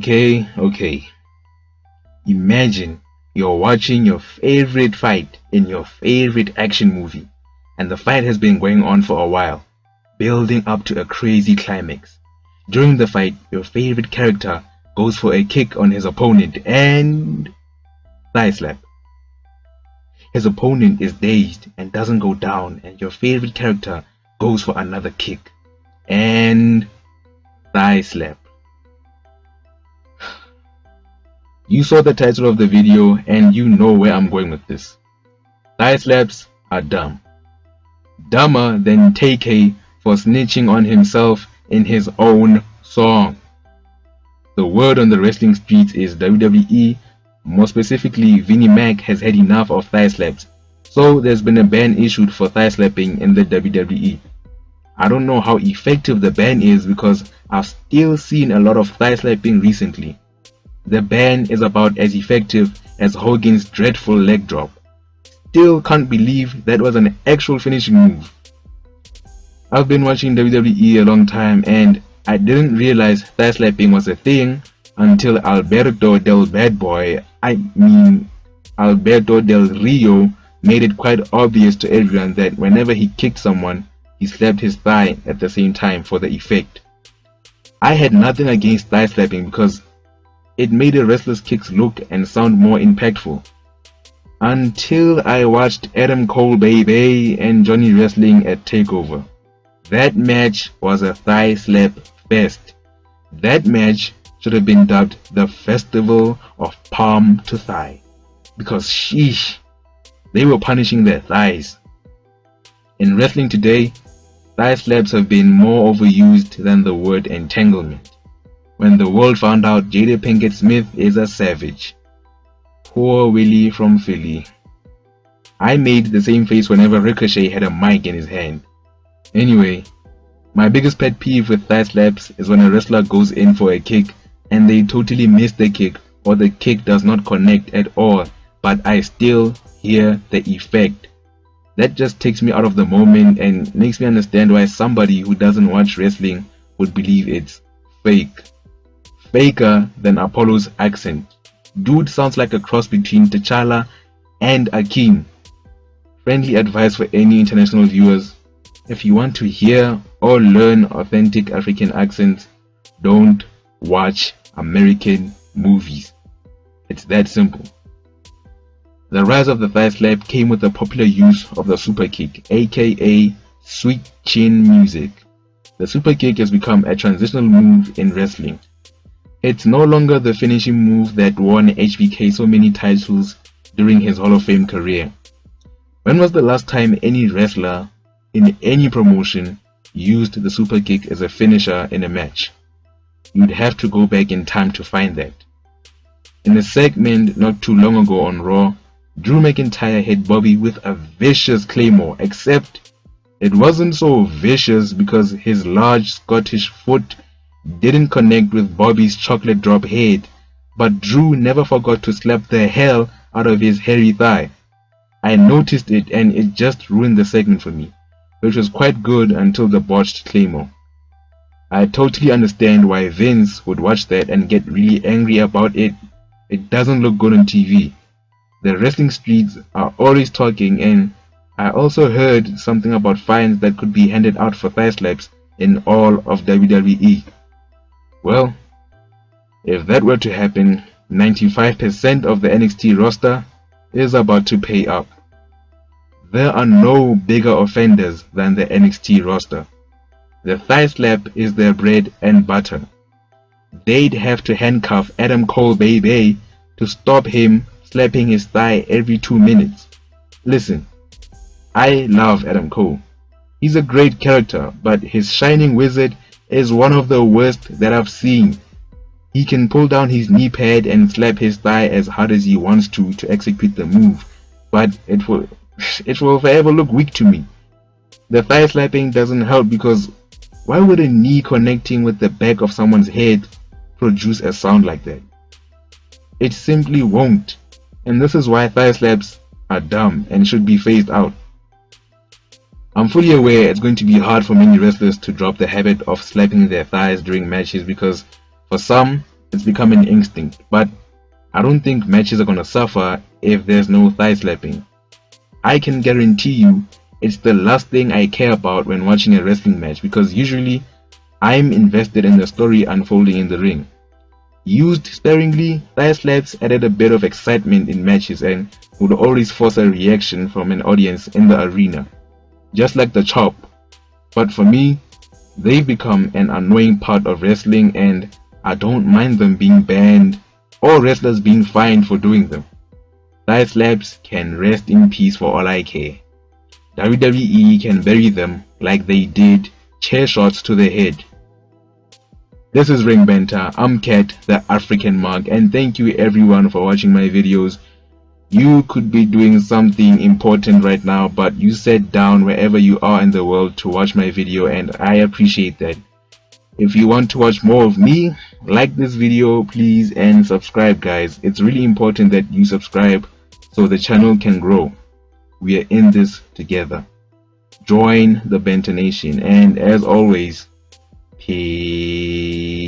Okay. Imagine you're watching your favorite fight in your favorite action movie, and the fight has been going on for a while, building up to a crazy climax. During the fight, your favorite character goes for a kick on his opponent and thigh slap. His opponent is dazed and doesn't go down, and your favorite character goes for another kick and thigh slap. You saw the title of the video and you know where I'm going with this. Thigh slaps are dumb. Dumber than TK for snitching on himself in his own song. The word on the wrestling streets is WWE, more specifically Vinnie Mac, has had enough of thigh slaps. So there's been a ban issued for thigh slapping in the WWE. I don't know how effective the ban is because I've still seen a lot of thigh slapping recently. The ban is about as effective as Hogan's dreadful leg drop. Still can't believe that was an actual finishing move. I've been watching WWE a long time and I didn't realize thigh slapping was a thing until Alberto Del Rio made it quite obvious to everyone that whenever he kicked someone, he slapped his thigh at the same time for the effect. I had nothing against thigh slapping because it made a wrestler's kicks look and sound more impactful. Until I watched Adam Cole Baby and Johnny wrestling at TakeOver. That match was a thigh slap fest. That match should have been dubbed the Festival of Palm to Thigh. Because sheesh, they were punishing their thighs. In wrestling today, thigh slaps have been more overused than the word entanglement. When the world found out Jada Pinkett Smith is a savage. Poor Willie from Philly. I made the same face whenever Ricochet had a mic in his hand. Anyway, my biggest pet peeve with thigh slaps is when a wrestler goes in for a kick and they totally miss the kick or the kick does not connect at all, but I still hear the effect. That just takes me out of the moment and makes me understand why somebody who doesn't watch wrestling would believe it's fake. Faker than Apollo's accent. Dude sounds like a cross between T'Challa and Akeem. Friendly advice for any international viewers: if you want to hear or learn authentic African accents, don't watch American movies. It's that simple. The rise of the thigh slap came with the popular use of the super kick, aka sweet chin music. The super kick has become a transitional move in wrestling. It's no longer the finishing move that won HBK so many titles during his Hall of Fame career. When was the last time any wrestler in any promotion used the super kick as a finisher in a match? You'd have to go back in time to find that. In a segment not too long ago on Raw, Drew McIntyre hit Bobby with a vicious claymore, except it wasn't so vicious because his large Scottish foot didn't connect with Bobby's chocolate drop head, but Drew never forgot to slap the hell out of his hairy thigh. I noticed it and it just ruined the segment for me, which was quite good until the botched claymore. I totally understand why Vince would watch that and get really angry about it. It doesn't look good on TV. The wrestling streets are always talking, and I also heard something about fines that could be handed out for thigh slaps in all of WWE. Well, if that were to happen, 95% of the NXT roster is about to pay up. There are no bigger offenders than the NXT roster. The thigh slap is their bread and butter. They'd have to handcuff Adam Cole Baby to stop him slapping his thigh every 2 minutes. Listen, I love Adam Cole. He's a great character, but his Shining Wizard is one of the worst that I've seen. He can pull down his knee pad and slap his thigh as hard as he wants to execute the move, but it will forever look weak to me. The thigh slapping doesn't help because why would a knee connecting with the back of someone's head produce a sound like that? It simply won't, and this is why thigh slaps are dumb and should be phased out. I'm fully aware it's going to be hard for many wrestlers to drop the habit of slapping their thighs during matches because for some, It's become an instinct, but I don't think matches are gonna suffer if there's no thigh slapping. I can guarantee you it's the last thing I care about when watching a wrestling match, because usually I'm invested in the story unfolding in the ring. Used sparingly, thigh slaps added a bit of excitement in matches and would always force a reaction from an audience in the arena, just like the chop. But for me, they've become an annoying part of wrestling, and I don't mind them being banned or wrestlers being fined for doing them. Thigh slaps can rest in peace for all I care. WWE can bury them like they did chair shots to the head. This is Ring Banter. I'm Kat, the African Mark, and thank you everyone for watching my videos. You could be doing something important right now, but you sat down wherever you are in the world to watch my video, and I appreciate that. If you want to watch more of me, like this video please and subscribe, guys. It's really important that you subscribe so the channel can grow. We are in this together. Join the Banter Nation, and as always, peace.